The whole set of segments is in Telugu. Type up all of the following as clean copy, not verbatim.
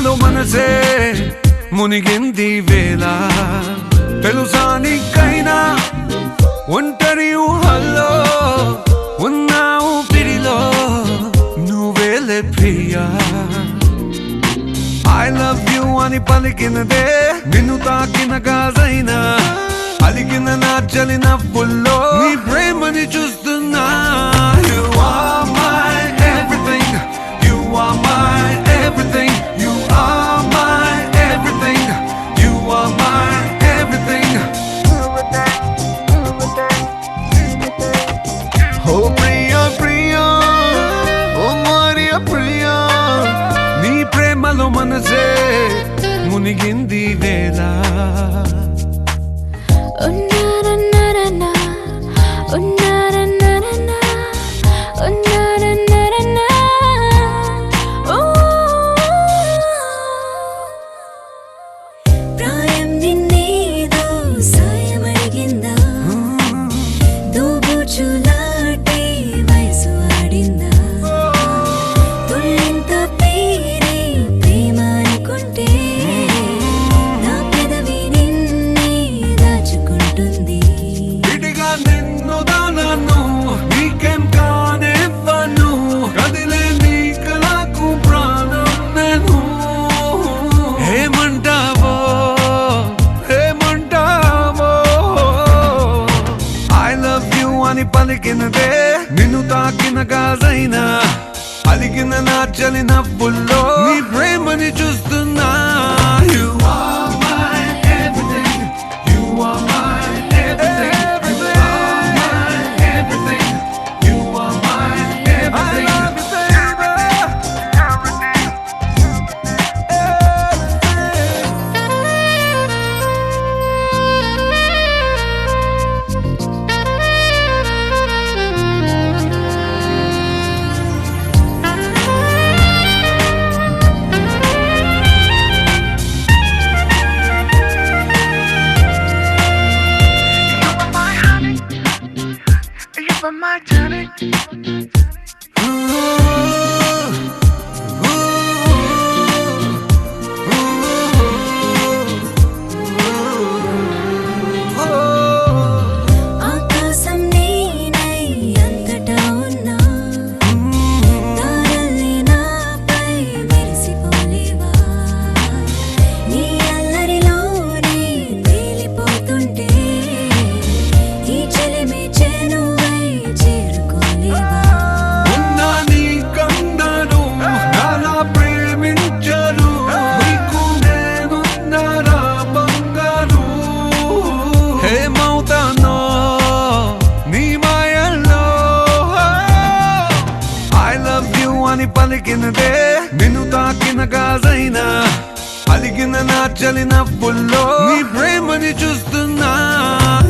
ప్రేమలో మనసే మునిగింది వేళ తెలుసా నీకైనా ఒంటరి ఊహల్లో ఉన్నావు పిడిలో నువ్వేలే ప్రియా I love you అని పలికినదే నిన్ను తాకిన గాజైనా అలిగిన నా చలి నవ్వుల్లో నీ ప్రేమని చూస్తున్నా You are my everything You are my everything You are my everything You are my everything Oh Priya Priya Oh Maria Priya నీ ప్రేమలో మనసే మునిగింది వేళ పలికినదే నిన్ను తాకిన గాజైనా అలిగిన నా చలి నవ్వుల్లో నీ ప్రేమని చూస్తున్నా You are my everything You are my everything You are my everything You are my everything I love you my journey ఆకాశం నేనై అంతటా ఉన్నా తారల్ని నాపై మెరిసిపోలేవా నీ అల్లరిలోనే తేలిపోతుంటే ఈ చెలిమి చేను పలికినదే నిన్ను తాకిన గాజైనా అలిగిన నా చలి నవ్వుల్లో నీ ప్రేమని చూస్తున్నా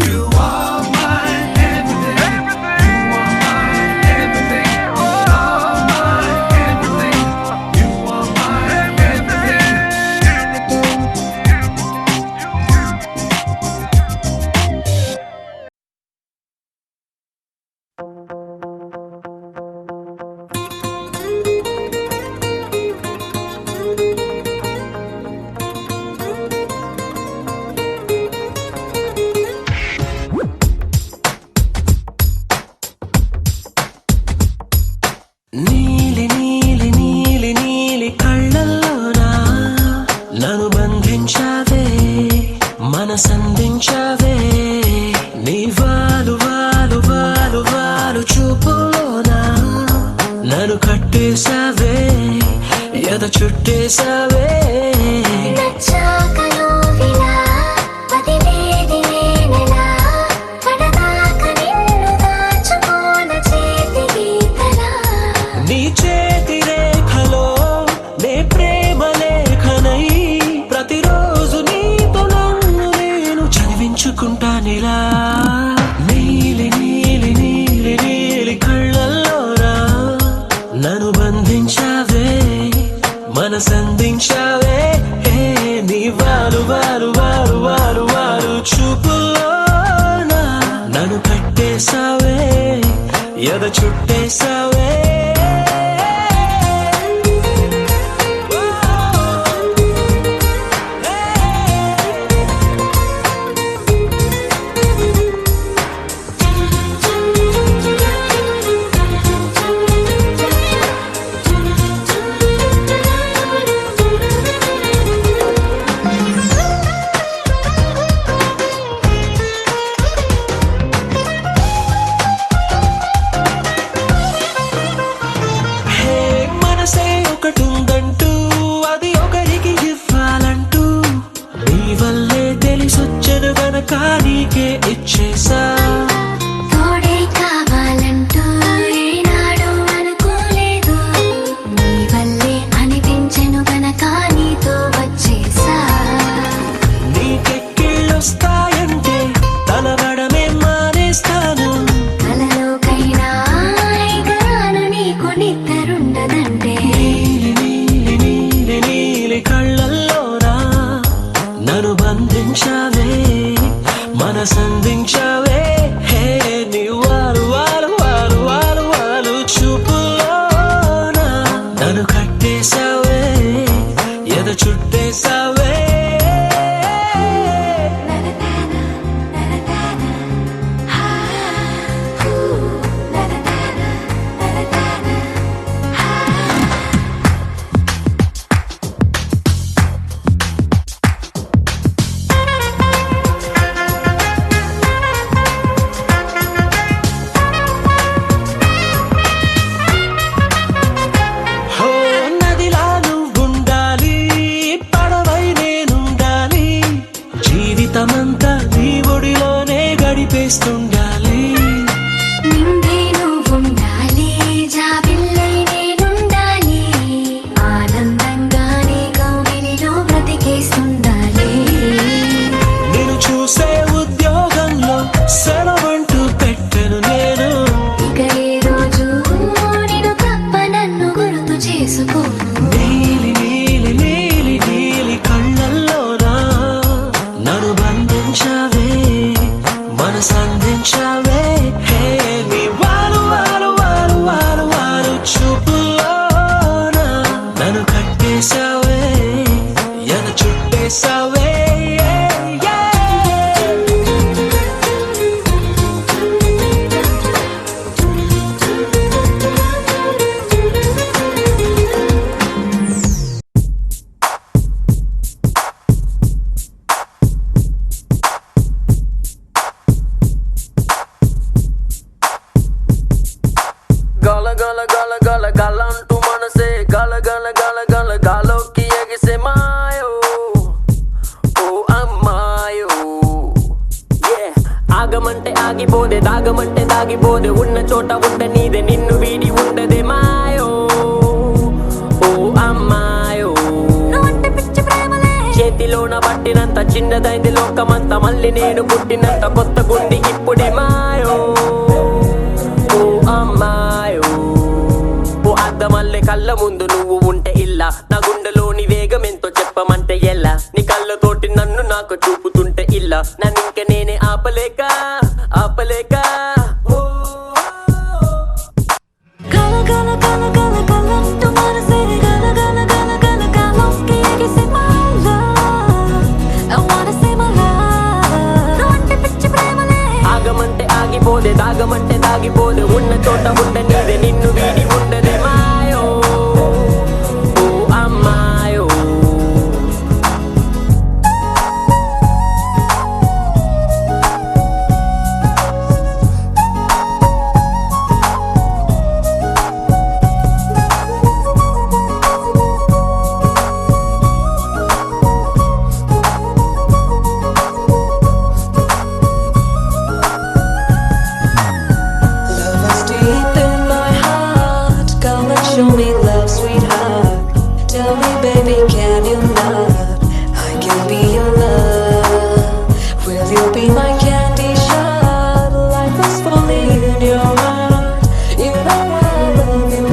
You are my everything You are my everything You are my everything You are my everything నీలి నీలి నీలి నీలి కళ్ళల్లోనా నన్ను బంధించావే మనసందించావే నీ వాలు వాలు వాలు వాలు చూపులోనా నన్ను కట్టేశావే ఎద చుట్టేశావే నీ చేతి రేఖలో నే ప్రేమ లేఖనై ప్రతిరోజు నీతో నన్ను నేను చదివించుకుంటానిలా నీలి నీలి నీలి నీలి కళ్ళల్లోనా నన్ను బంధించావే మనసందించావే నీ వారు వారు వారు వారు వారు చూపులోనా నన్ను కట్టేశావే ఎద చుట్టేశావే నీకే ఇచ్చేసా. తోడే కావాలంటూ ఏనాడు అనుకోలేదు, నీ వల్లే అనిపించెను గనక నీతో వచ్చేసా. నీకెక్కిళ్ళొస్తాయంటే తలవడమే మానేస్తాను. కలలోకైనా ఇకరాను నీకు నిద్రుండదంటే. నీలి నీలి నీలి నీలి కళ్ళల్లోనా నన్ను బంధించావే, మనసందించావే. హే నీ వాలు వాలు వాలు వాలు వాలు చూపులోనా నన్ను కట్టేశావే, ఎద చుట్టేశావే. హో నదిలా నువ్వుండాలి, పడవై నేనుండాలి, జీవితమంతా నీ ఒడిలోనే గడిపేస్తుండాలి. నిండే నువ్వుండాలి, జాబిల్లై నేనుండాలి, ఆనందంగా నీ కౌగిలిలో బ్రతికేస్తుండాలి. నేను చూసే ఉద్యోగంలో సెలవంటూ పెట్టను నేను. ఇక ఏ రోజు నిన్ను తప్ప నన్ను గుర్తు చేసుకోను. నీలి నీలి నీలి నీలి కళ్ళల్లోనా నన్ను బంధించావే, మనసందించావే. హే నీ వాలు వాలు వాలు వాలు వాలు చూపులోనా నన్ను కట్టేశావే, ఎద చుట్టేశావే. గల గల గల గల గల అంటూ మనసే గల గల గల గల గాలోకి ఎగిసే మాయో, ఓ అమ్మాయో. ఆగమంటే ఆగిపోదే, దాగమంటే దాగిపోదే, ఉన్న చోట ఉండ నీదే, నిన్ను వీడి ఉండదే మాయో, ఓ అమ్మాయో. నువ్వంటే పిచ్చి ప్రేమలే చేతిలోన పట్టినంత చిన్నదైంది లోకమంతా, మళ్ళీ నేను పుట్టినంత కొత్త గుండి ఇప్పుడే మాయో, ఓ అమ్మాయో. ఓ అద్దమల్లె కళ్ళ ముందు నువ్వు ఉంటే ఇల్లా, నా గుండెలోని వేగం ఎంతో చెప్పమంటే ఎలా, నీ కళ్ళతోటి నన్ను నాకు చూపుతుంటే ఇల్లా, నన్నింక నేనే ఆపలేక ఆపలేక. ఓ గల గల గల గల గలంటూ మనసే గల గల గల గల గాలోకి ఎగిసే my love. I wanna say my love. నువ్వంటే పిచ్చి ప్రేమలే ఆగమంటే ఆగిపోదే, దాగమంటే దాగిపోదే, ఉన్న చోట ఉండ నీదే, నిన్ను వీడి ఉండదే మాయో, ఓ అమ్మాయో. Love is deep in my heart. Come and show me love, sweetheart. Tell me, baby, can you not? I can be your love. Will you be my candy shot? Life is falling in your heart. You know I love you.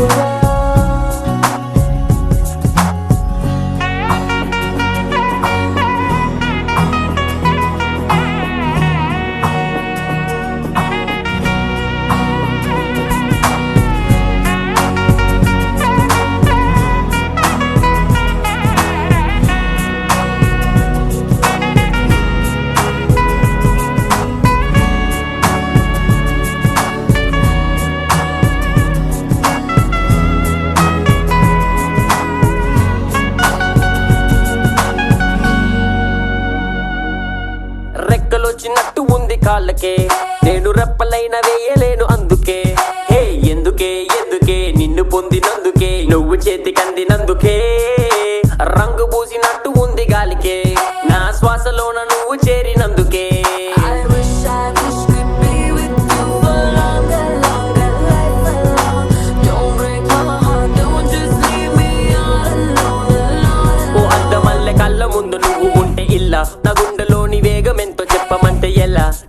రెక్కలొచ్చినట్టు ఉంది కాళ్ళకే, నేను రెప్పలైన వేయలేను అందుకే. హే ఎందుకే ఎందుకే నిన్ను పొందినందుకే, నువ్వు చేతికందినందుకే. రంగు పూసినట్టు ఉంది గాలికే, నా శ్వాసలోన నువ్వు చేరినందుకే. I wish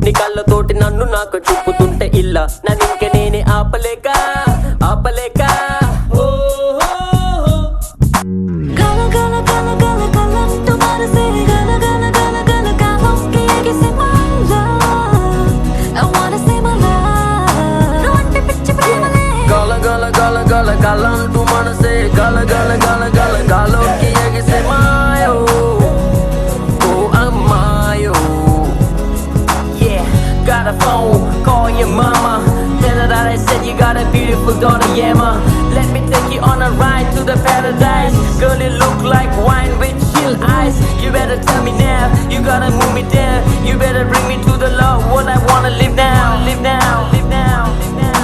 నీ కళ్ళతోటి నన్ను నాకు చూపుతుంటే ఇల్ల నన్నింక నేనే ఆపలేక ఆపలేక Gala gala gala gala gala तुम्हारे से gala gala gala gala गालों की आगे से my love I wanna say my love No one పిచ్చి ప్రేమలే గల గల గల గల గలంటూ మనసే గల గల గల గల గాలోకి ఎగిసే మాయో ఓ అమ్మాయో Yeah, got a phone, call your mama Tell her that I said you got a beautiful daughter, yeah ma Let me take you on a ride to the paradise Girl, you look like wine with chill eyes You better tell me now, you gotta move me down You better bring me to the love, what I wanna live now Live now, live now, live now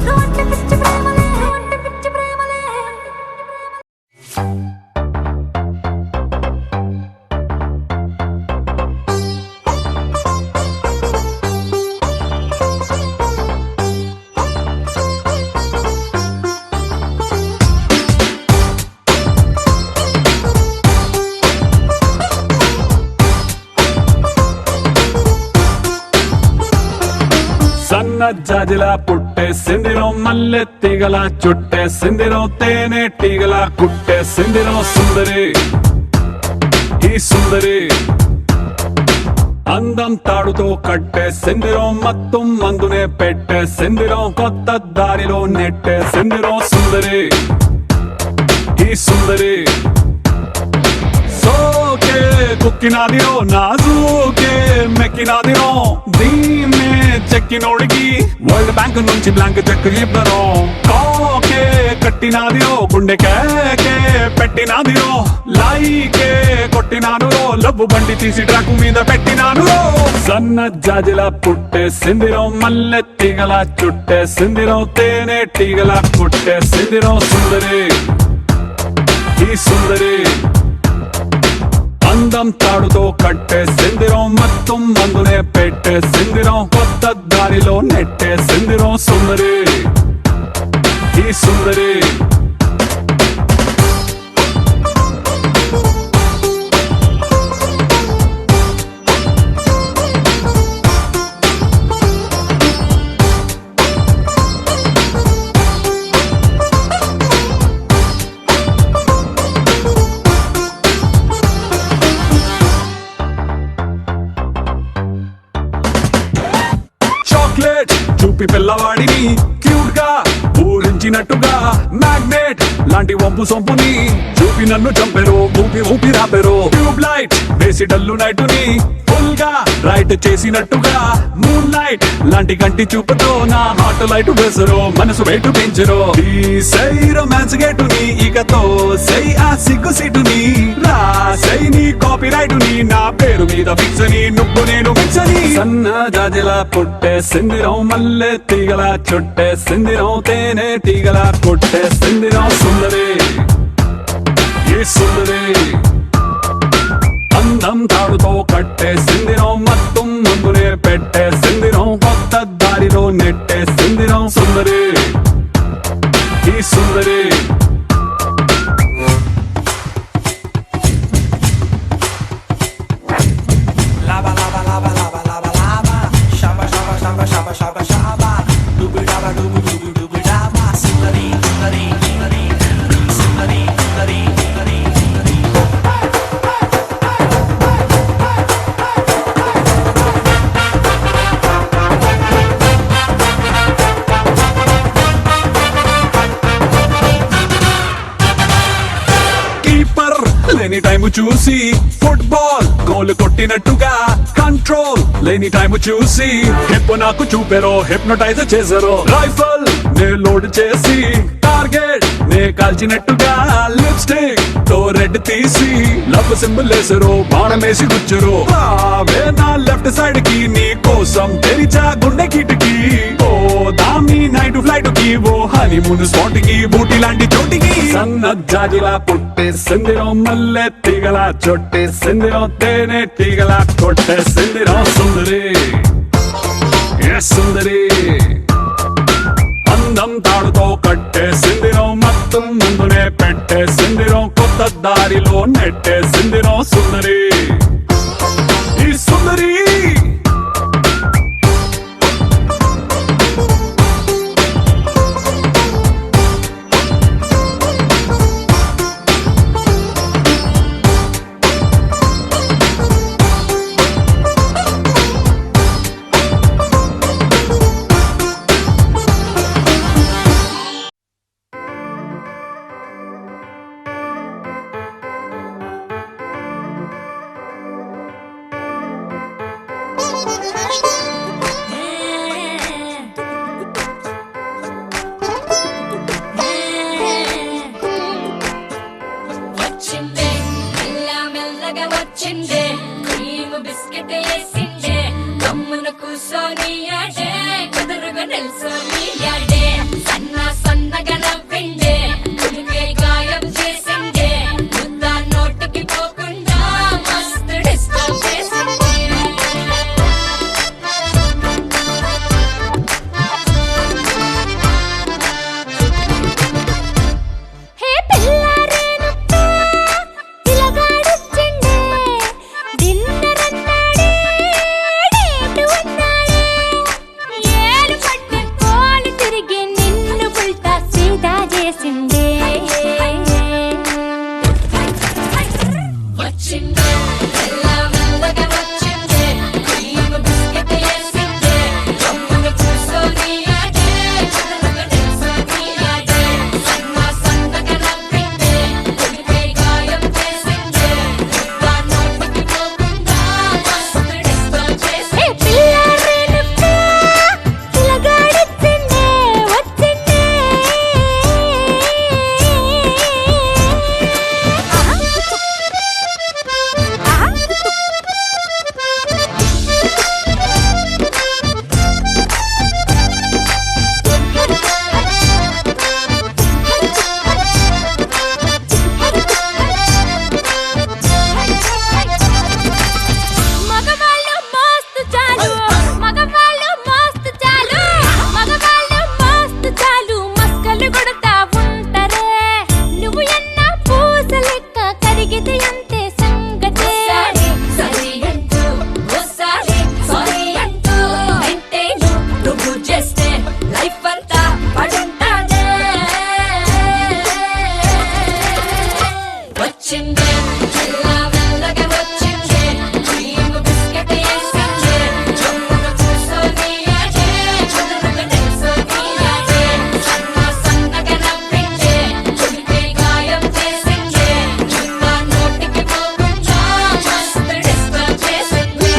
No one పిచ్చి ప్రేమలే No one పిచ్చి ప్రేమలే సన్న జాజిలా పుట్టేసిందిరో మల్లె తీగల చుట్టేసిందిరో తేనె టీగల కుట్టేసిందిరో సుందరి ఈ సుందరి అందం తాడుతో కట్టేసిందిరో మత్తం మందునే పెట్టేసిందిరో కొత్త దారిలో నెట్టేసిందిరో సుందరి ఈ సుందరి సోకే కుక్కినాదిరో నాజూకే మెక్కినాదిరో దీన్నే చెక్కినోడికి వరల్డ్ బ్యాంక్ నుంచి బ్లాంక్ చెక్ ఇవ్వను కాకే కట్టినాదిరో గుండె కేకే పెట్టినాదిరో లైకే కొట్టినాను లవ్వు బండి తీసి ట్రాక్ మీద పెట్టినాను సన్న జాజిలా పుట్టేసిందిరో మల్లె తీగల చుట్టేసిందిరో తేనె టీగల కుట్టేసిందిరో సుందరి ఈ సుందరి అందం తాడుతో కట్టేసిందిరో మొత్తం మందునే పెట్టేసిందిరో కొత్త దారిలో నెట్టేసిందిరో సుందరి ఈ సుందరి చాక్లెట్ చూపి పిల్లవాడిని క్యూట్ గా ఊరించినట్టుగా మ్యాగ్నెట్ లాంటి వంపు సొంపుని చూపి నన్ను చంపెరు ఊపి ఊపి రాపెరు ట్యూబ్ లైట్ వేసి డల్లు నైటుని ఫుల్ గా రైట్ చేసినట్టుగా మూన్ లైట్ లాంటి కంటి చూపుతో నా హార్ట్ లైట్ వేసరు మనసు వెయిట్ పెంచరు ఈ సై రొమాన్స్ గేటుని ఇకతో సై ఆ సిగ్గు సీటుని రాసై నీ కాపీ రైటుని నా పేరు మీద ఫిక్స్ అని నువ్వు నేను ఫిక్స్ అని సన్న జాజిలా పుట్టేసిందిరో మల్లె తీగల చుట్టేసిందిరో తేనె తీగల కొట్టేసిందిరో సుందరి ఈ సుందరి అందం తాడుతో కట్టేసిందిరో మొత్తం ముందునే పెట్టేసిందిరో కొత్త దారిలో నెట్టేసిందిరో సుందరి ఈ సుందరి Lava lava lava lava lava lava Shaba shaba shaba shaba shaba shaba Dubu daba dubu dubu dubu daba Sundari sundari sundari sundari sundari sundari keeper లేని టైము చూసి ఫుట్బాల్ గోల్ కొట్టినట్టుగా కంట్రోల్ లేని టైము చూసి హిప్ నాకు చూపెరో హిప్నోటైజ్ చేసారో రైఫల్ నే లోడ్ చేసి టార్గెట్ నే కాల్చినట్టుగా లిప్స్టిక్ తో రెడ్ తీసి లవ్ సింబల్ వేసారో బాణమేసి గుచ్చరు రావే నా లెఫ్ట్ సైడ్ కి నీ కోసం తెరిచా గుండె కిటికి ఓ దామి నైట్ ఫ్లైట్ కి ఓ హనీమూన్ స్పాట్ కి బూటి లాంటి చోటికి సన్న జాజిలా పుట్టేసిందిరో మల్లె తీగల చుట్టేసిందిరో తేనె తీగల కొట్టేసిందిరో సుందరి ఏ సుందరి అందం తాడుతో కట్టేసిందిరో మొత్తం ముందునే పెట్టేసిందిరో కొత్త దారిలో నెట్టేసిందిరో సుందరి ఈ సుందరి మెల్లగా వచ్చిందే క్రీమ్ బిస్కెట్ వేసిందే గమ్మున కూసోని ఆడే కుదురుగా నిల్సోని ఆడే సన్నగా నవ్విండే కుడికే గాయం చేసిందే ముద్ద నోటికి పోకుండా మస్తు డిస్టర్బ్ చేసిందే హే పిల్లారేనుప్పే పిలగాడొచ్చిండే డిన్నర్ అన్నాడే డేటు అన్నాడే ఏలు పట్టుకోని తిరిగి నిన్ను ఉల్టా సీదా చేసిండే వచ్చిందే మెల్లగా వచ్చిందే క్రీమ్ బిస్కెట్ వేసిందే గమ్మున కూసోని ఆడే కుదురుగా నిల్సోని ఆడే సన్నగా నవ్విందే కుడికే గాయం చేసిందే ముద్ద నోటికి పోకుండా మస్తు డిస్టర్బ్ హే చేసిందే పిల్లారేనుప్పే పిలగాడొచ్చిండే వచ్చిండే మగవాళ్ళు మస్తు చాలు మగవాళ్ళు మస్తు చాలు మగవాళ్ళు మస్తు చాలు మస్కలు కొడతా ఉంటారే నువ్వు ఎన్న పూస లెక్క కరిగితే అంతే సంగతే సారీ అంటూ ఓసారి సారీ అంటూ అంటే నువ్వు చేస్తే లైఫ్ అంతా పడుంటానే వచ్చిందే మెల్లగా వచ్చిందే క్రీమ్ బిస్కెట్ వేసిందే గమ్మున కూసోని ఆడే కుదురుగా నిల్సోని ఆడే సన్నగా నవ్విందే కుడికే గాయం చేసిందే ముద్ద నోటికి పోకుండా మస్తు డిస్టర్బ్ చేసిందే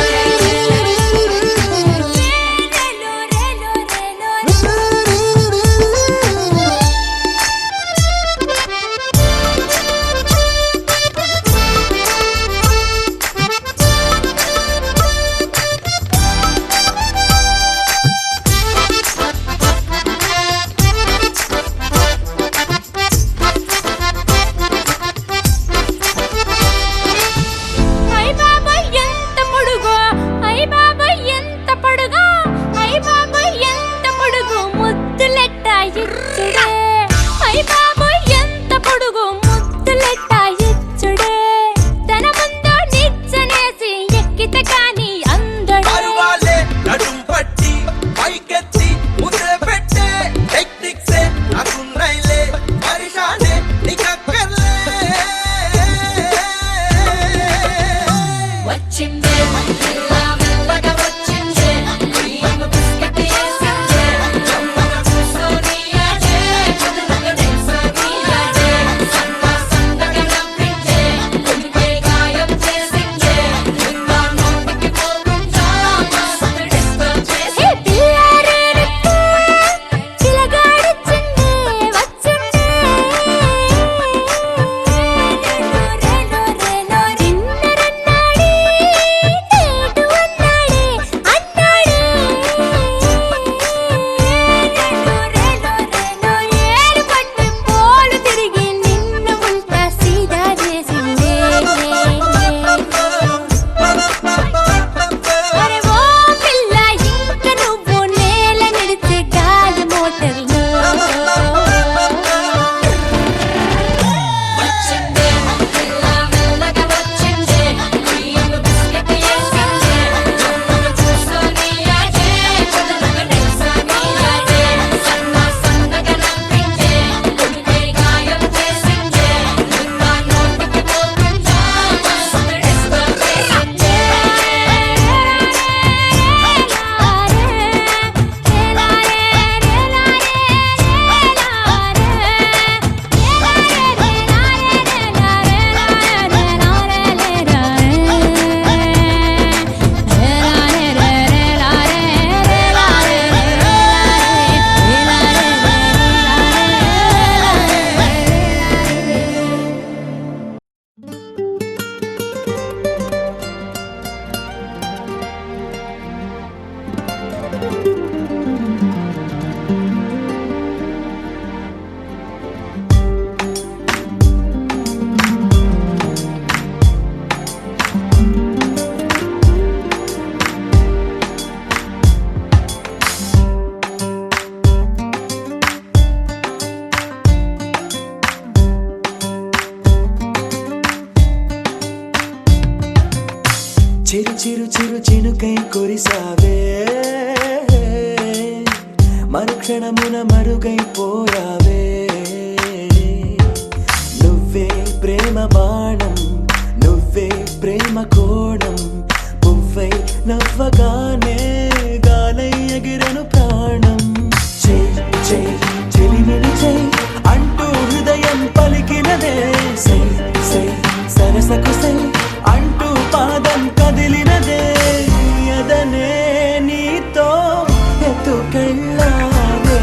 చిరు చిరు చిరు చినుకై కురిసావే మరుక్షణమున మరుగైపోయావే నువ్వే ప్రేమ బాణం నువ్వే ప్రేమ కోణం పువ్వై నవ్వగానే గాలై ఎగిరెను ప్రాణం చెయ్ చెయ్ చెలిమిని చెయ్ అంటూ హృదయం పలికినదే సై సై సరసకు సై అంటూ పాదం కదిలినదే ఎదనే నీతో ఎత్తుకెళ్ళావే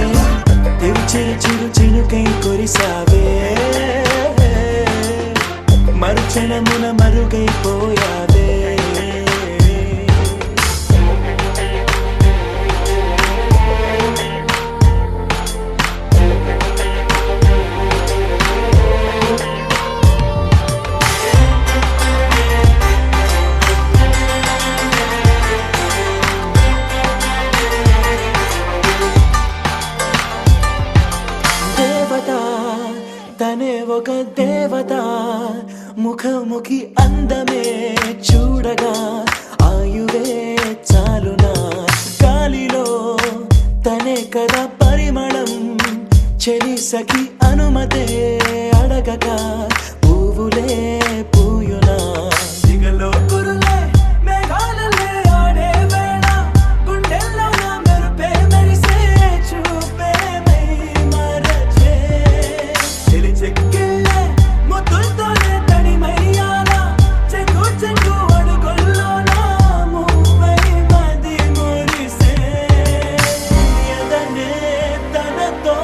చిరు చిరు చినుకై కురిసావే మరుక్షణమున మరుగైపోయావే తనే ఒక దేవత ముఖముఖి అందమే చూడగా ఆయువే చాలునా గాలిలో తనే కదా పరిమళం చెలి సఖి అనుమతే అడగక పువ్వులే పూయునా దిగలో కురులే మేఘాలలే ఆడే వేళ గుండెల్లో నా మెరుపే మెరిసే చూపే మై మరచే చెలి చెక్కిళ్ళే ముద్దులతోనే తడిమయ్యాల చెంగు చెంగు అడుగుల్లో నా మువ్వై మది మురిసే ఎదనే తనతో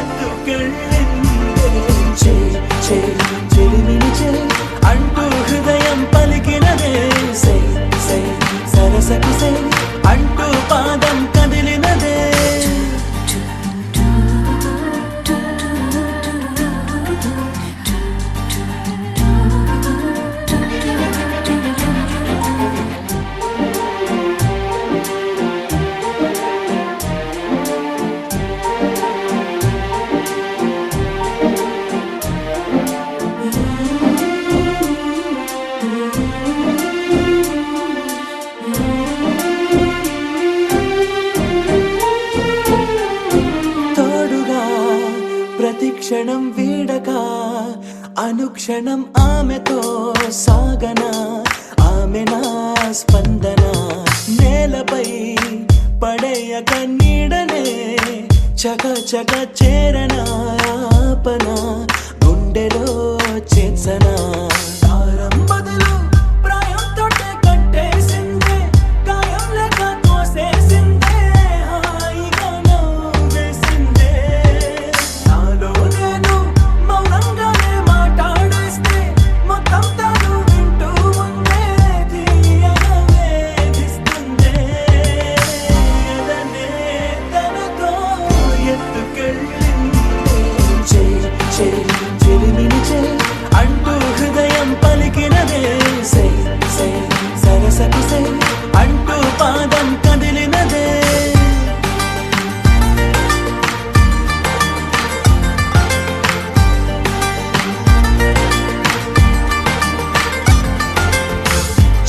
ఎత్తుకెళ్ళిందే చెయ్ చెయ్ చెలిమిని చెయ్ అంటూ హృదయం పలికినదే సై సై సరసకు సై అంటూ పాదం కదిలినదే తోడుగా ప్రతిక్షణం వీడక అనుక్షణం ఆమెతో సాగన ఆమె నా స్పందన నేలపై పడేయక నీడనే చక చక చేరన ఆపన గుండెలో చేసన దారం బదులు ప్రాయం తోటే కట్టేసిందే గాయం లేక కోసేసిందే హాయిగా నవ్వేసిందే నాలో నేను మౌనంగానే మాట్లాడేస్తే మొత్తం తాను వింటూ ఉందే తీయగా వేధిస్తుందే ఎదనే తనతో ఎత్తుకెళ్ళిందే చెయ్ చెయ్ చెలిమిని చెయ్ అంటూ హృదయం పలికినదే సై సై సరసకు సై అంటూ పాదం కదిలినదే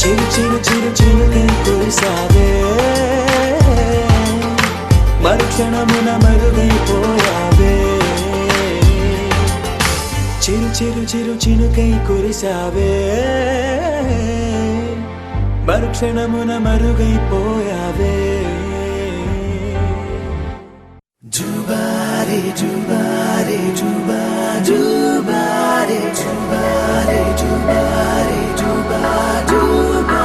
చిరు చిరు చిరు చిరుకై కురిసావే మరుక్షణమున మరుగైపోయావే చిరు చిరు చిరు చినుకై కురిసావే మరుక్షణమున మరుగైపోయావే జుబారే జుబారే జుబా జుబారే జుబారే జుబారే జుబా జుబా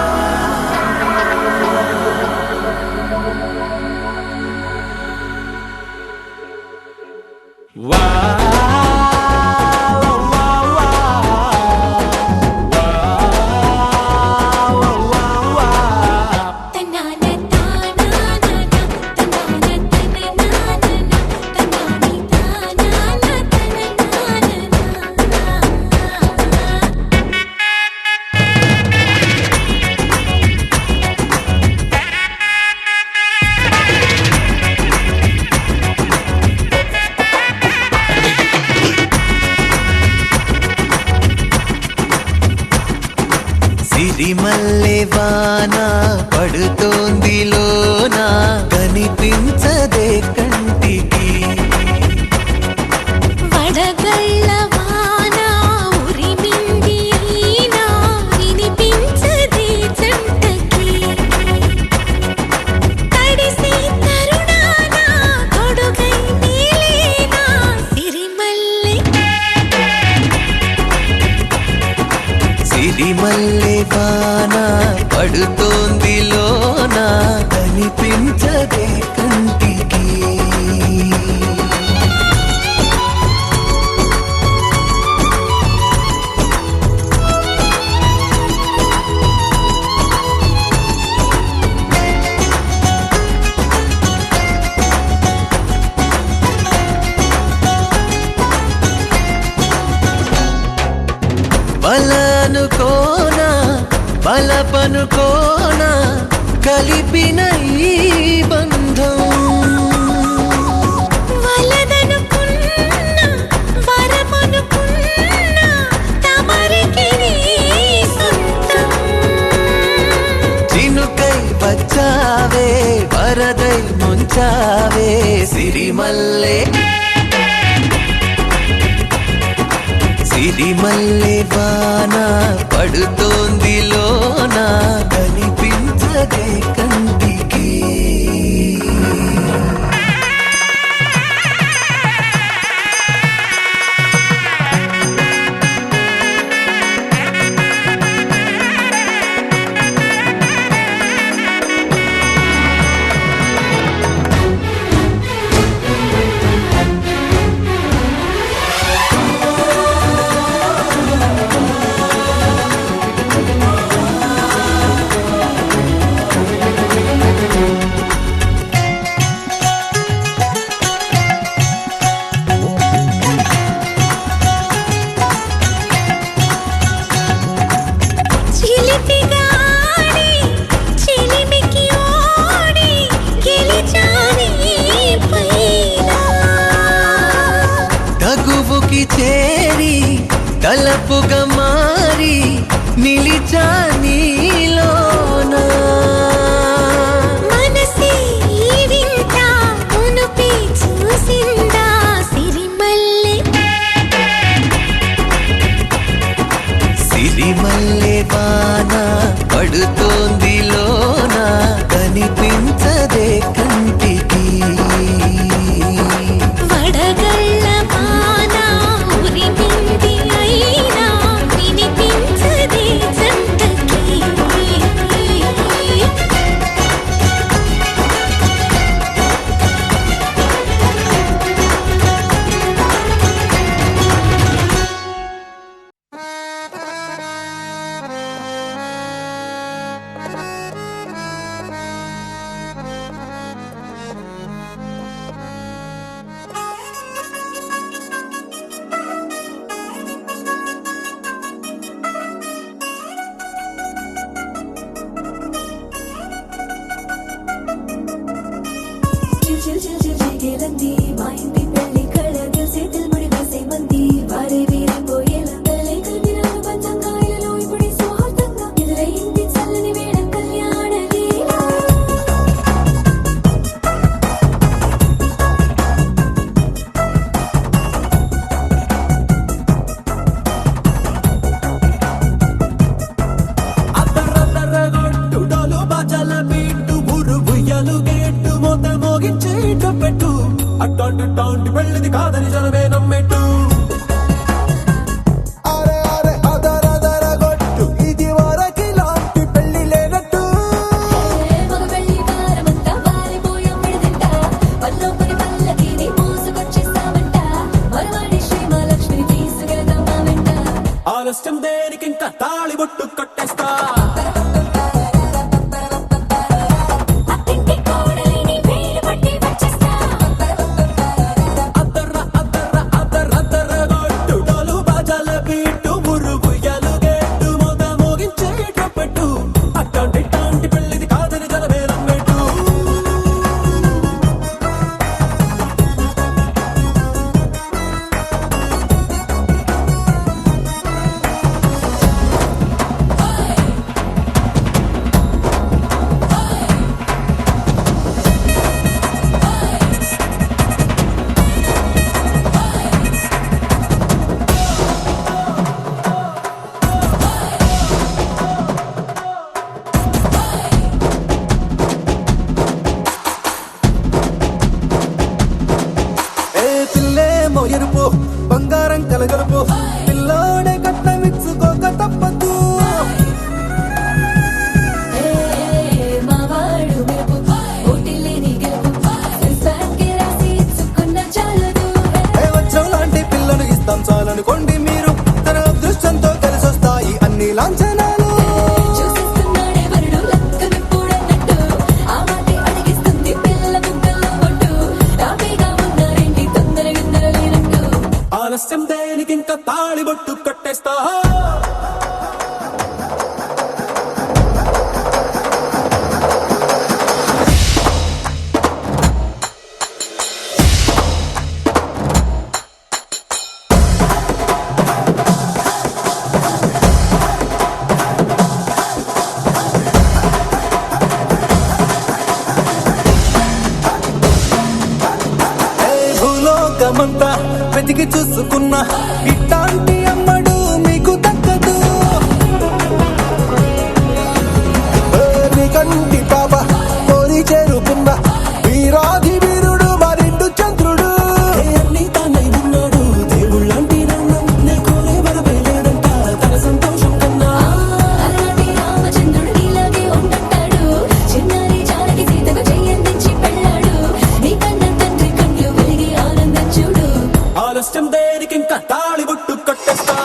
తన్నాన తానానా తన్నాన తననానా తన్నాని తానానా తననానా సిరిమల్లె వాన పడుతోంది లోన కనిపించదే కంటికి వడగళ్ళ వాన ఉరిమింది అయినా వినిపించదే జంటకి తడిసి తరుణాన తొడుగై నీలేనా సిరిమల్లె సిరిమల్లె వాన పడుతోంది లోన కనిపించదే కంటికి బలనుకోనా బలపనుకోనా కలిపిన ఈ బంధం వలదనుకున్నా వరమనుకున్నా తమరికి నీ సొంతం చినుకై వచ్చావే వరదై ముంచావే సిరిమల్లె సిరిమల్లె వాన పడుతోంది లోన కనిపించదే కంటికి చిలిపిగాడి చిలిమికి ఓడి గెలిచాని పైన తగువుకి చేరి తలపుగా మారి నిలిచా నీలోన మనసే వింత మునుపి చూసిందా సిరిమల్లె సిరిమల్లె వాన పడుతోంది లోన కనిపించదే కంటికి వడగళ్ళ వాన ఉరిమింది అయినా వినిపించదే జంటకి చిల్చిల్చిల్చిల్చిగేలంది మా ఇంటి పెళ్లి కళ చేతులు ముడి వేసే మంది వారే వీరిపోయేలా తలై కలిపినారు పంచంగాయలలో ఇప్పుడు సౌహార్దంగా ఎదురైంది చల్లని వేళ కళ్యాణ లీల అద్దరద్దరగొట్టుడోలు బాజాల బీటు బురు బుయ్యలు గేట్టు మోత మోగించేట పెట్టు అట్టాంటి టాంటి వెళ్ళిది కాదని జనమే నమ్మెట్టు అరే అరే అదరదరగొట్టు ఇది వరకి లాంటి పెళ్లి లేనట్టు మగ పెళ్లి వారమంతా వారిపోయాం విడిదింట పల్లోపని పల్లకిని మోసుకొచ్చేస్తామంట మరవాడి శ్రీమహాలక్ష్మిని తీసుకెళ్తాం మా వెంట ఆలస్యం దేనికింక తాళి బొట్టు కట్టేస్తా అత్తింటి కోడలిని వేలు పట్టి వచ్చేస్తా అద్దర్ర అద్దర్ర అద్దరద్దరగొట్టుడోలు బాజాల బీటు బురు బుయ్యలు గేట్టు మోత మోగించేట పెట్టు అట్టాంటి టాంటి పెళ్లిది కాదని జనమే నమ్మెట్టు లాంఛనాలు చూసేస్తున్నాడే వరుడు లక్కనెప్పుడన్నట్టు ఆ మాటే అడిగిస్తుంది పిల్ల బుగ్గల్లో ఒట్టు రాబేగా ఉన్నారేంటి తొందరగా లేనట్టు ఆలస్యం దేనికి ఇంకా తాళిబొట్టు కట్టేస్తా భూలోకమంతా వెతికి చూసుకున్నా ఇట్లాంటి అమ్మడు మీకు దక్కదు నీ కంటి పాప కోరి చేరుకున్న వీరాధి వీరుడు మరిండు చంద్రుడు అన్ని తానై ఉన్నాడు దేవుళ్ళంటి నాన్నం నే కోరే వరమే లేదంట తన సంతోషం కన్నా అలాంటి రామచంద్రుడు ఇలాగే ఉంటుంటాడు చిన్నారి జానకి సీతకు చెయ్యందించి పెళ్ళాడు నీ కన్న తండ్రి కళ్ళు వెలిగి ఆనందం చూడు ఆలస్యం దేనికి ఇంకా తాళిబొట్టు కట్టేస్తా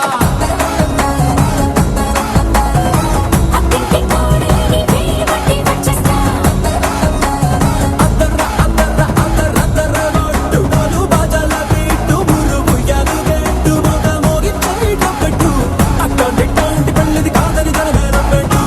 అత్తింటి కోడలిని పేరు పట్టి వచ్చేస్తా అద్దర్ర అద్దర్ర అద్దర్ర అద్దర్ర గొట్టు డోలు బాజాల బీటు మురుగు ఎలుగెట్టు మొగ మోగించేటట్టు అట్లాంటి పెళ్ళిది కాదని జనమేరం పెట్టు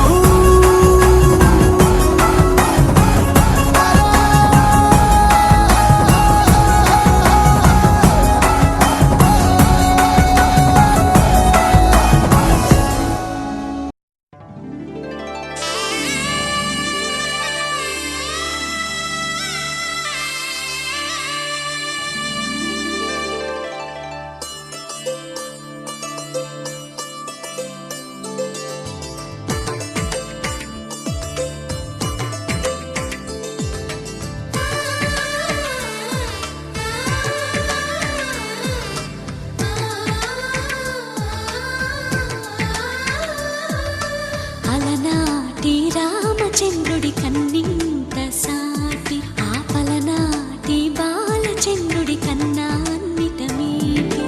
అలనాటి రామచంద్రుడి కన్నింత సాటి ఆపలనాటి బాలచంద్రుడి కన్నా అన్నిట మీటి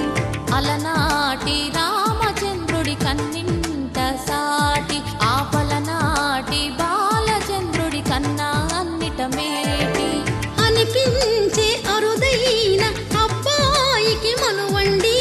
అలనాటి రామచంద్రుడి కన్నింత సాటి ఆపలనాటి బాలచంద్రుడి కన్నా అన్నిట మేటి అనిపించే అరుదైన అబ్బాయికి మనువండి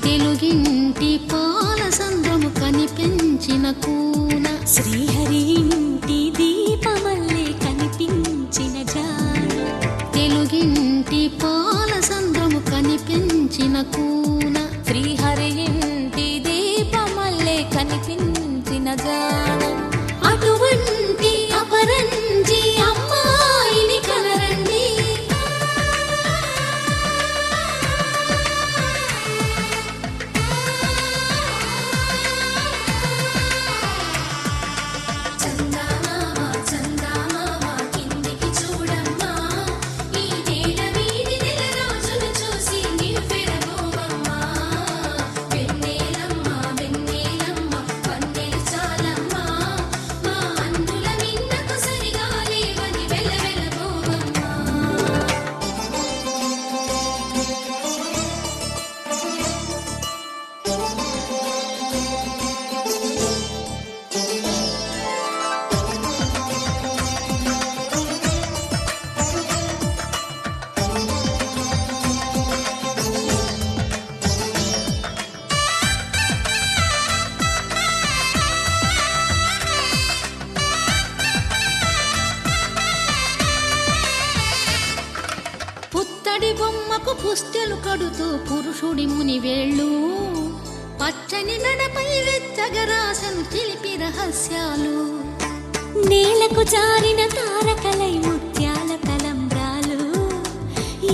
తెలుగింటి పాల సంద్రము కనిపించిన కూన శ్రీహరి ఇంటి దీపమల్లే కనిపించిన జాడ తెలుగింటి పాల సంద్రము కనిపించిన కూన శ్రీహరి ఇంటి దీపమల్లే కనిపించిన జాడ అటువంటి అపరంజి అమ్మాయిని కనరండి చందమామ కిందికి చూడమ్మా ఈ నేల వీధి నెల రోజులు చూసి నివ్వెరబోవమ్మా వెన్నెలమ్మ వెన్నెలమ్మ వన్నెలు చాలమ్మా మా అందుల నిన్నకు సరిగా లేవని వెలవెలబోవమ్మా పుత్తడి బొమ్మకు పుస్తెలు కడుతూ పురుషుడి ముని వేళ్ళు పచ్చని నడపై వెచ్చగరాసను చిలిపి రహస్యాలు నేలకు జారిన తారకలై ముత్యాల తలంబ్రాలు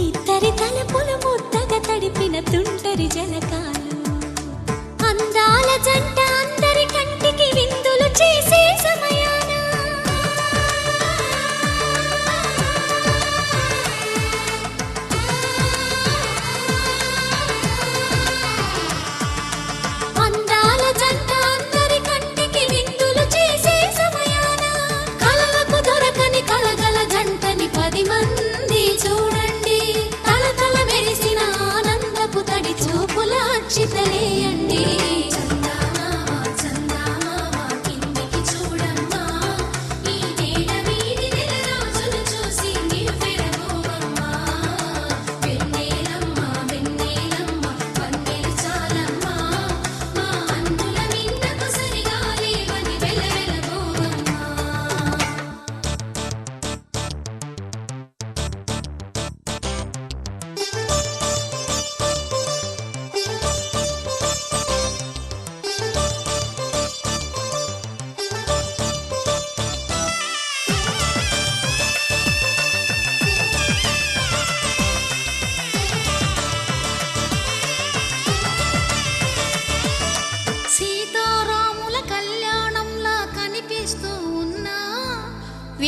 ఇద్దరి తలపులు ముద్దగా తడిపిన తుంటరి జలకాలు అందాల జంట అందరి కంటికి విందులు చేసే సమయాన అందాల జంట అందరి కంటికి విందులు చేసే సమయాన కలలకు దొరకని కలగల జంట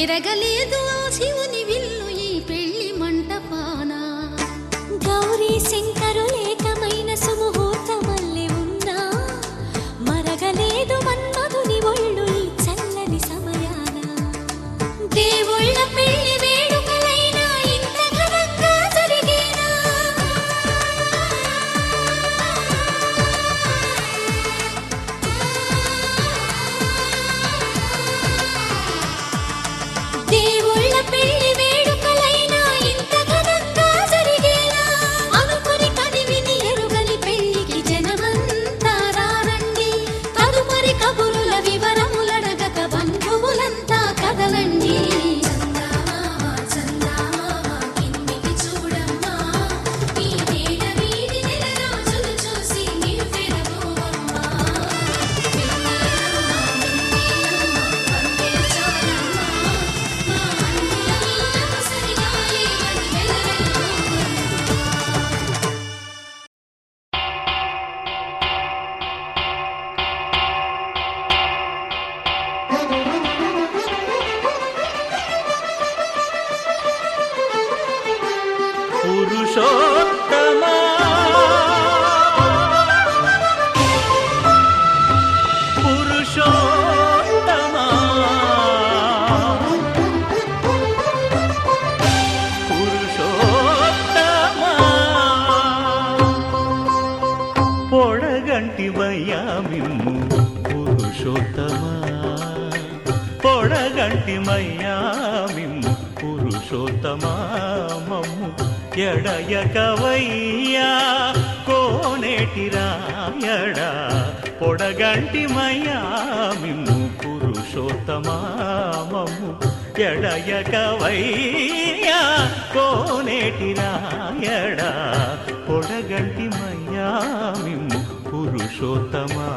మెరగలేదు ఆ శివుని విల్లు ఈ పెళ్లి మంటపాన గౌరీ శంకరు ఏకమైన సుముహూర్తమల్లె ఉన్నా మరగలేదు మన్మధుని ఒళ్ళు ఈ చల్లని సమయాన దేవుళ్ళ పెళ్లి వేడుకలైనా ఇంత ఘనంగా జరిగేనా దేవుళ్ళ పెళ్లి వేడుకలైనా ఇంత ఘనంగా జరిగేనా అనుకుని కదివిని ఎరుగని పెళ్లికి జనమంతా రారండి తదుపరి కబురుల వివరములడగక బంధువులంతా కదలండి చందమామ కిందికి చూడమ్మా ఈ నేల వీడి నెల రోజులు చూసి నివ్వెరపోవమ్మా పురుషోత్తమా పురుషోత్తమా పురుషోత్తమా పొడగంటి మయ్యామిమ్ము పురుషోత్తమా పొడగంటి మయ్యామిమ్ము పురుషోత్తమా మమ్ము ఎడయకవయ్యా కోనేటి రాయడా పొడగంటి మయ్యామిమ్ము పురుషోత్తమా మమ్ము ఎడయకవయ్యా కోనేటి రాయడా పొడగంటి మయ్యామిమ్ము పురుషోత్తమా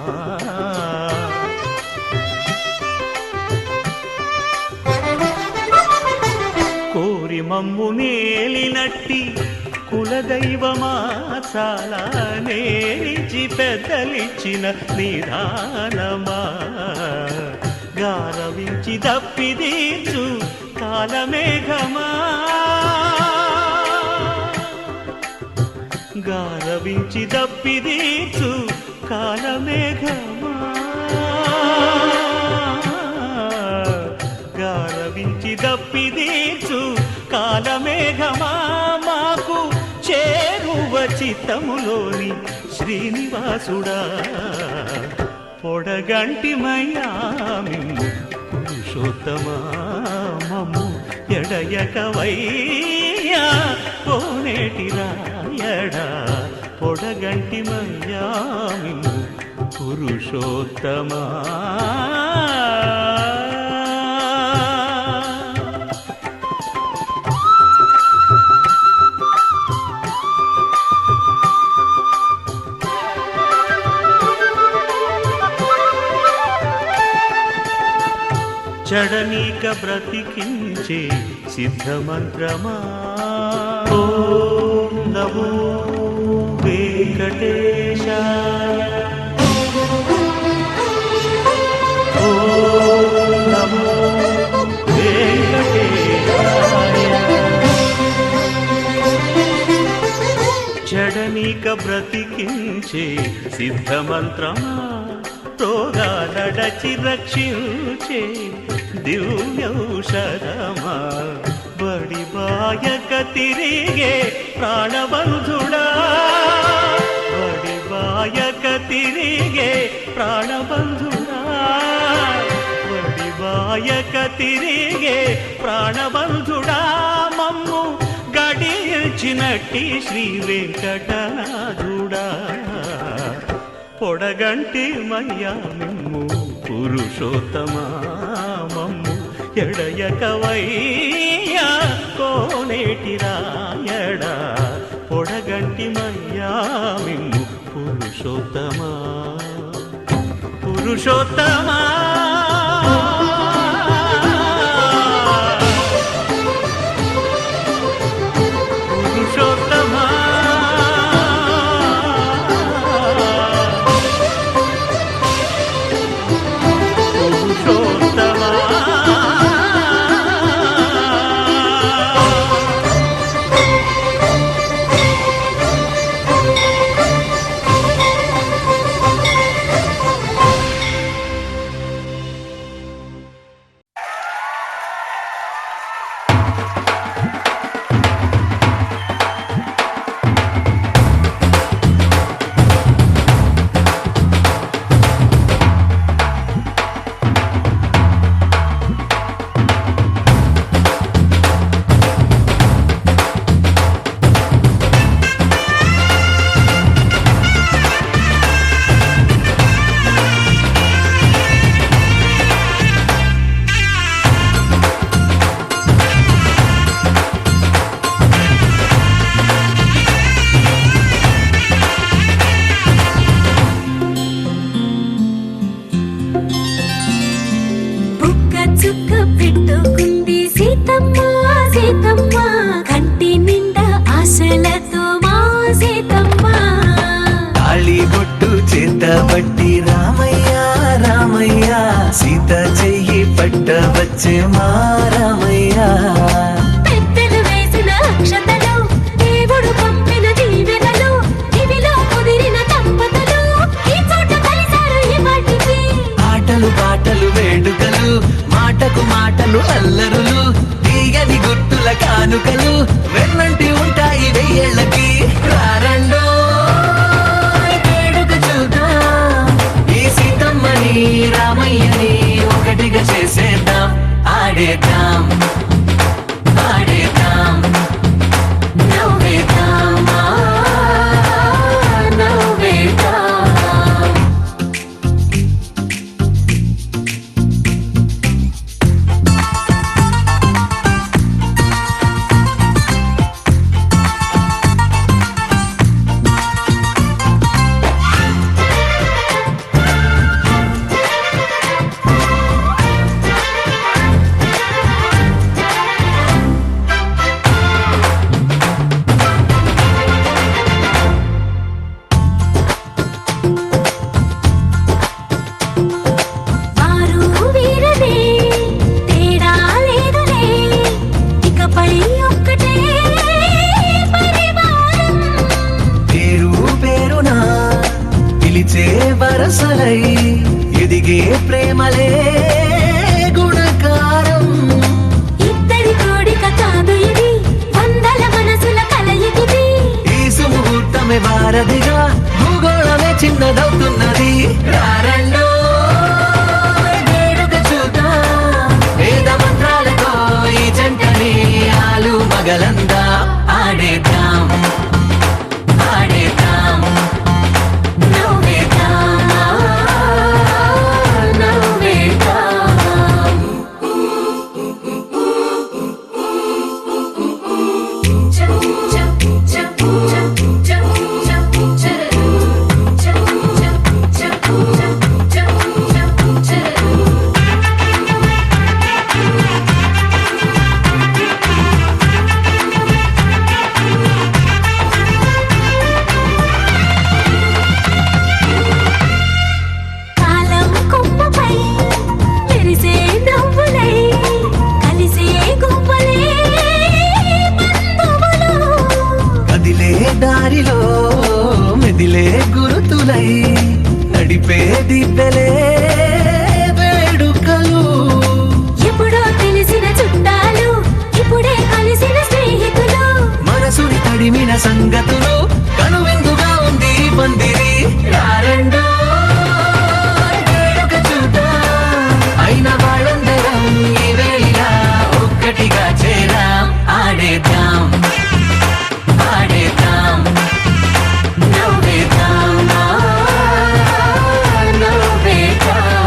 కోరి మమ్ము నేలినట్టి కులదైవమా చాలా నేరిచి పెద్దలిచ్చిన నిదానమా గారవించి దప్పిదీచు కాలమేఘమా గారవించి దప్పిదీచు కాలమేఘమా గారవించి దప్పిదీచు కాలమేఘమా మాకు చేరువ చిత్తములోని శ్రీనివాసుడా పొడగంటి మయ్యామిమ్ము పురుషోత్తమా మమ్ము ఎడయకవయ్యా కోనేటి రాయడా పొడగంటి మయ్యామిమ్ము పురుషోత్తమా చడనీక బ్రతికించే సిద్ధమంత్రమా ఓం నమో వెంకటేశాయ ఓం నమో వెంకటేశాయ చడనీక బ్రతికించే సిద్ధమంత్రమా రోగాలడచి రక్షించే దివ్యౌషధమా బడిబాయక తిరిగే ప్రాణబంధుడా బడిబాయక తిరిగే ప్రాణబంధుడా బడిబాయక తిరిగే ప్రాణబంధుడా మమ్ము గడిచినట్టి శ్రీ వెంకటనాథుడా పొడగంటి మయ్యామిమ్ము పురుషోత్తమా మమ్ము ఎడయకవయ్యా కోనేటి రాయడా పొడగంటి మయ్యామిమ్ము పురుషోత్తమా పురుషోత్తమా పురుషోత్తమా పురుషోత్తమా వచ్చే మారమయ్యా పెద్దలు వేసిన అక్షతలు దేవుడు పంపిన దీవెనలు ఇవిలో కుదిరిన దంపతులు ఈ చోట కలిసారు ఈ వాటికి ఆటలు పాటలు వేడుకలు మాటకు మాటలు అల్లరులు తీయని గుర్తుల కానుకలు వెన్నంటి ఉంటాయి వెయ్యేళ్ళకి రారండో వేడుక చూద్దాం ఈ సీతమ్మని రామయ్యని ఒకటిగా చేసేద్దాం ఆడేద్దాం ఆడేద్దాం నవ్వేద్దాం నవ్వేద్దాం వారు వీరనే తేడా లేదులే ఇకపై ఒక్కటే పరివారం పేరు పేరునా పిలిచే వరసలై ఎదిగే ప్రేమలే గుణకారం ఇద్దరి కోడిక కాదు ఇది వందల మనసుల కలయికిది ఈ సుముహూర్తమే వారధిగా భూగోళమే చిన్నదవుతున్నది రారండో వేడుక చూద్దాం వేద మంత్రాలతో ఈ జంటని ఆలు మగలందా ఆడేద్దాం ఆడేద్దాం నవ్వేద్దాం నవ్వేద్దాం కాలం కొమ్మపై మెరిసే నవ్వులై కలిసే గువ్వలే బంధువులు కదిలే దారిలో మెదిలే గురుతులై నడిపే దిబ్బెలే వేడుకలు ఎప్పుడో తెలిసిన చుట్టాలు ఇప్పుడే కలిసిన స్నేహితులు మనసుని తడిమిన సంగతులు కనువిందుగా ఉంది ఈ పందిరి రారండో వేడుక చూద్దాం అయిన వాళ్ళందరం ఈ వేళ ఒక్కటిగా చేరాం ఆడేద్దాం ఆడేద్దాం నవ్వేద్దాం నవ్వేద్దాం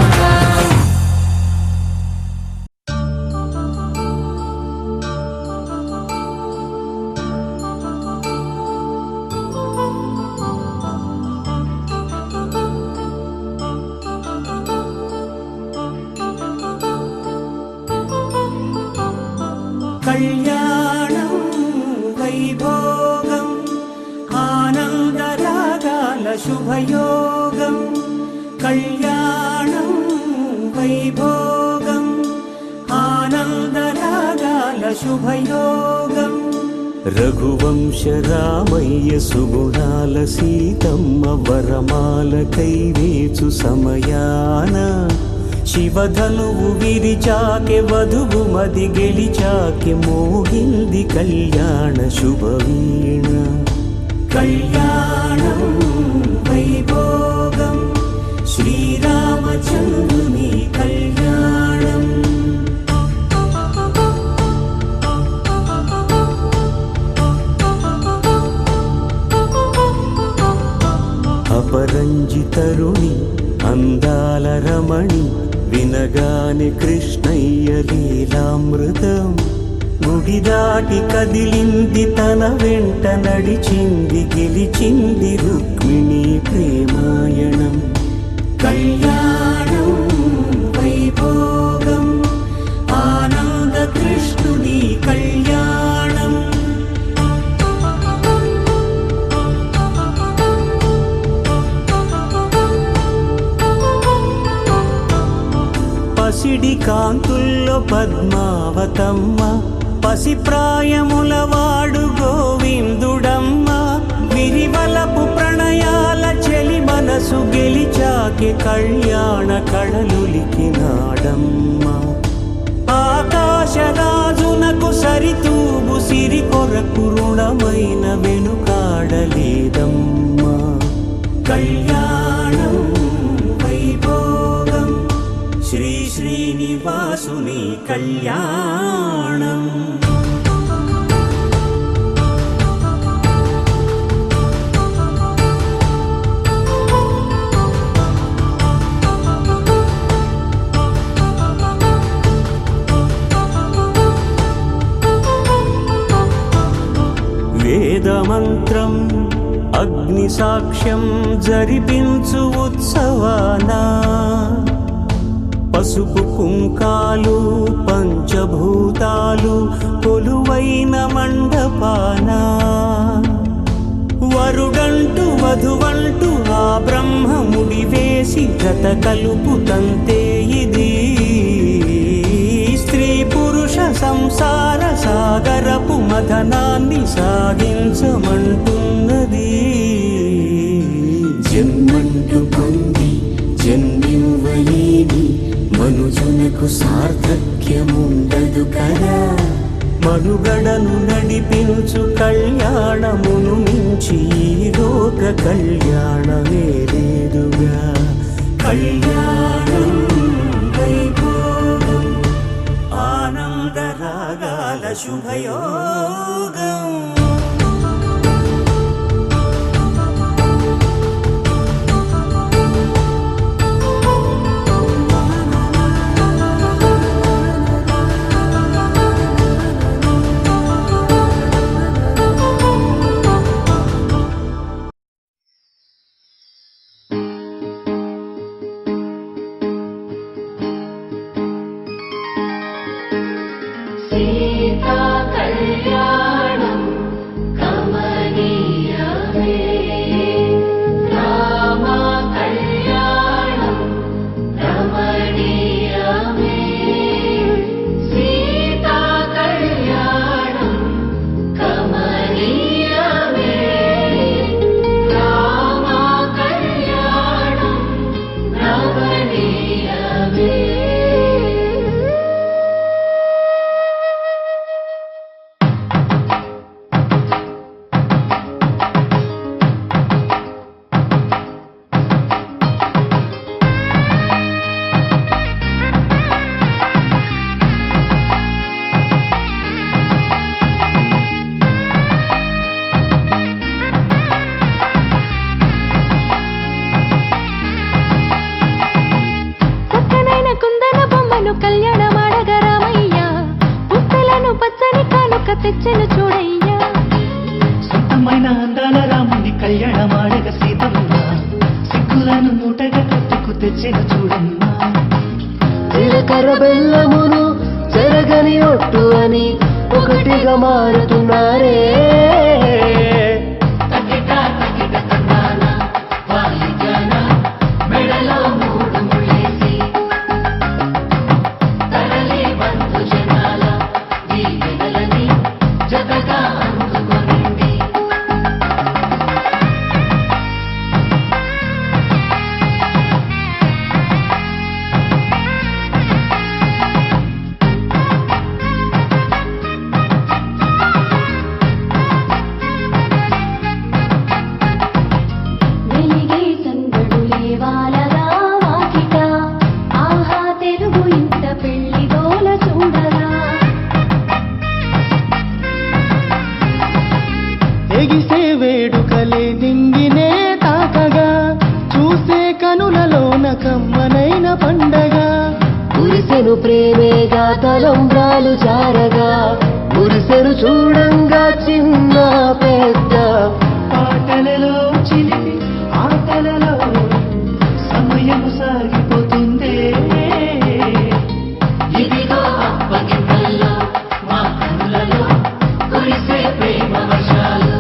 కళ్యాణం వైభోగం ఆనందరాగాల శుభయోగం కళ్యాణం వైభోగం ఆనందరాగాల శుభయోగం రఘువంశ రామయ్య సుగుణాల సీతమ్మ వరమాల కైవేచు సమయాన శివధనువు విరిచాకె వధువు మది గెలిచాకె మోగింది కళ్యాణ శుభవీణ కళ్యాణం వైభోగం శ్రీరామచంద్రుని కళ్యాణం అపరంజి తరుణి అందాల రమణి వినగాని కృష్ణయ్య లీలామృతం గుడి దాటి కదిలింది తన వెంట నడిచింది గెలిచింది రుక్మిణి ప్రేమాయణం కళ్యాణం వైభోగం ఆనంద కృష్ణుని కళ్యాణం పసిడి కాంతుల్లో సీతమ్మ పసిప్రాయముల వాడు గోవిందుడమ్మ విరివలపు ప్రణయాల చెలి మనసు గెలిచాకి కళ్యాణ కళలులికినాడమ్మ ఆకాశరాజునకు సరితూబు సిరి కొరకు రుణమైన వెనుకాడలేదమ్మా కళ్యాణం వైభోగం శ్రీ శ్రీనివాసుని కళ్యాణం వేదమంత్రం అగ్ని సాక్ష్యం జరిపించు ఉత్సవానా పసుపు కుంకాలు పంచభూతాలు కొలువైన మండపాన వరుడంటూ వధువంటూ ఆ బ్రహ్మముడి వేసి జత కలుపుతంతే ఇది స్త్రీ పురుష సంసార సాగరపు మథనాన్ని సాగించమంటున్నది జన్మంటూ పొంది జన్మివ్వలేని మనుజునకు సార్థక్యముండదు కదా మనుగడను నడిపించు కళ్యాణమును మించి ఈ లోక కళ్యాణమే లేదుగా కళ్యాణం వైభోగం ఆనందరాగాల శుభయోగం సీతా కళ్యాణం కమనీయమే రామ కళ్యాణం రమణీయమే సీతా కళ్యాణం కమనీయమే రామ కళ్యాణం రమణీయమే చక్కనైన కుందన బొమ్మను కళ్యాణమాడగ రామయ్య పుట్టలను పచ్చని కానుక తెచ్చెను చూడయ్యా సొంతమైన అందాల రాముని కళ్యాణమాడగ సీతమ్మ సిగ్గులను మూటగా కట్టుకు తెచ్చిన చూడమ్మ జీలకర్ర బెల్లమును చెరగని ఒట్టు అని ఒకటిగా మారుతున్నారే తగిట తగిట తందాన వాలిజన మెడలో మూడు ముళ్ళేసి తరలి బంధు జనాల దీవెనలని జతగా అందుకొనింది వెలిగే సందడు లేవాలగా వాకిట ఆహా తెలుగు ఇంత పెళ్లి గోల చూడగా ఎగిసే వేడుకలే దింగినే తాకగా చూసే కనులలోన కమ్మనైన పండగ కురిసెను ప్రేమేగా తలంబ్రాలు జారగా కురిసెను చూడంగా చిన్న పెద్ద పాటలలో చిలిపి ఆటలలో సమయము సాగిపోతుందే ఇదిగో అప్పగింతల్లో మా కనులలో కురిసే ప్రేమ వర్షాలు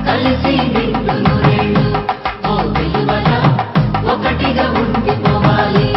కలిసి నిండు నూరేళ్ళు ఓ వెలువల ఒకటిగా ఉండిపోవాలి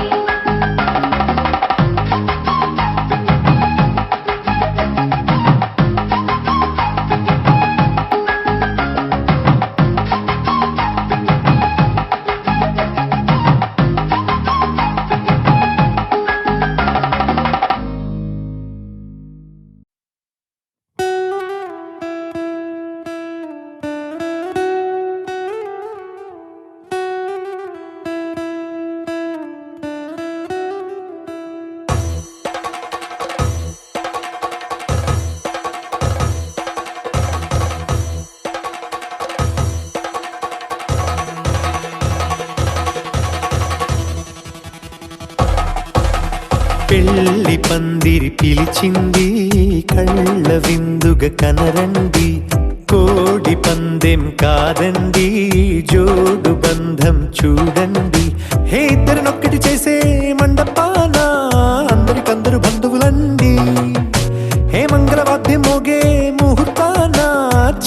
పెళ్లి పందిరి పిలిచింది కళ్ళ విందుగా కనరండి కోడి పందెం కాదండి జోడు బంధం చూడండి హే ఇద్దరినొక్కటి చేసే మండపాన అందరికందరు బంధువులండి హే మంగళవాద్యం మోగే ముహూర్తాన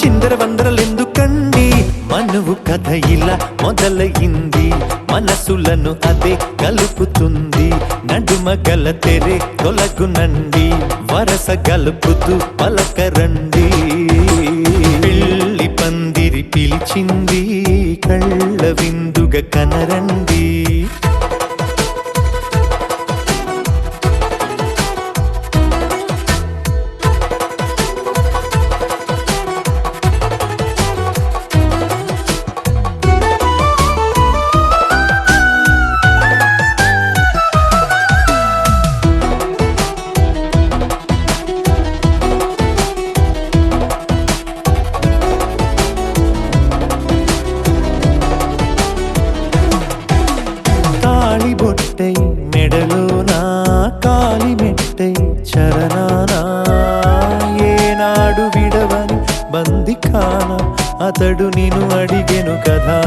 చిందర వందరలెందుకండి మనువు కథ ఇలా మొదలయింది మనసులను అదే కలుపుతుంది నడుమ గల తెరే తొలగునండి వరస గలుపుతూ పలకరండి పెళ్లి పందిరి పిలిచింది కళ్ళ విందుగా కనరండి బొట్టై మెడలోనా కాలి మెట్టై చరణానా ఏనాడు విడవని బందిఖాన అతడు నిన్ను అడిగెను కదా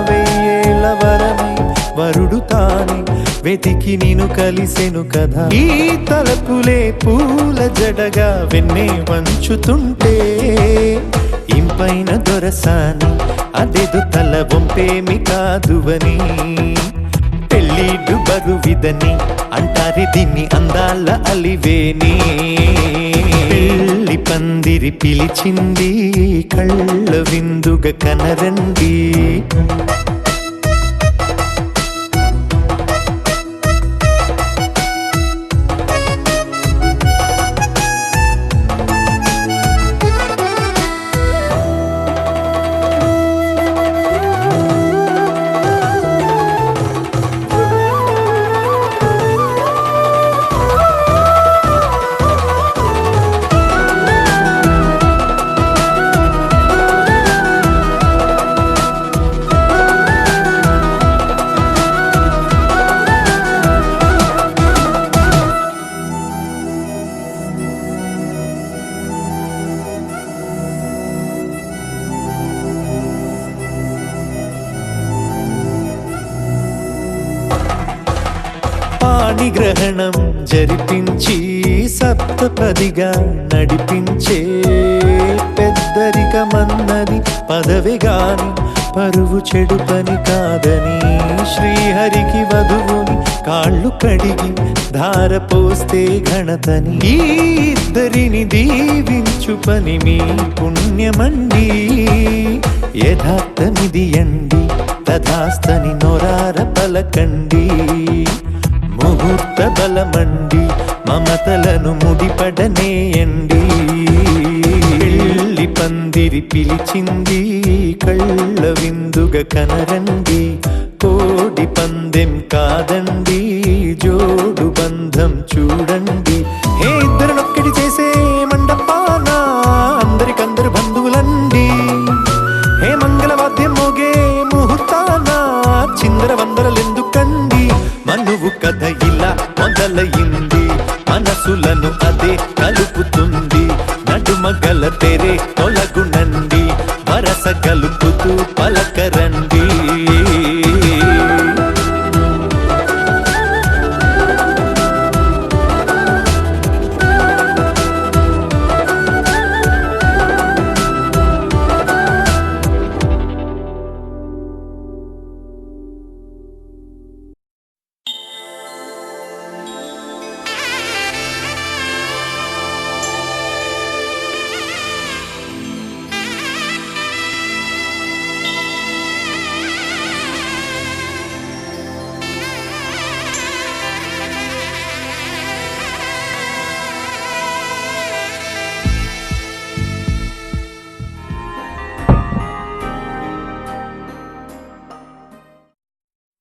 వెయ్యేళ్ళ వరమై వరుడు తానే వెతికి నిన్ను కలిసెను కదా ఈ తలపులే పూల జడగా వెన్నే వంచుతుంటే ఇంపైన దొరసాని అదేదు తల వంపేమి కాదువని పెళ్ళిడు బరువిదని అంటారే దీన్ని అందాల అలివేని పెళ్లి పందిరి పిలిచింది కళ్ళ విందుగా కనరండి గ్రహణం జరిపించి సప్తపదిగా నడిపించే పెద్దరికమన్నది పదవి గాని పరువు చెడు పని కాదని శ్రీహరికి వధువుని కాళ్ళు కడిగి ధార పోస్తే ఘనతని ఈ ఇద్దరిని దీవించు పని మీ పుణ్యమండి యథార్థమిది అండి తథాస్తని నొరార పలకండి ముహూర్త బలమండి మమతలను ముడిపడనేయండి పెళ్లి పందిరి పిలిచింది కళ్ళ విందుగా కనరండి కోడి పందెం కాదండి జోడు బంధం చూడండి హే ఇద్దరినొక్కటి చేసే మండపాన అందరికందరు బంధువులండి హే మంగళవాద్యం మోగే ముహూర్తాన చిందర వందరలెందుకండి మనువు కథ ఇలా మొదలయింది మనసులను అదే కలుపుతుంది నడుమ గల తెరే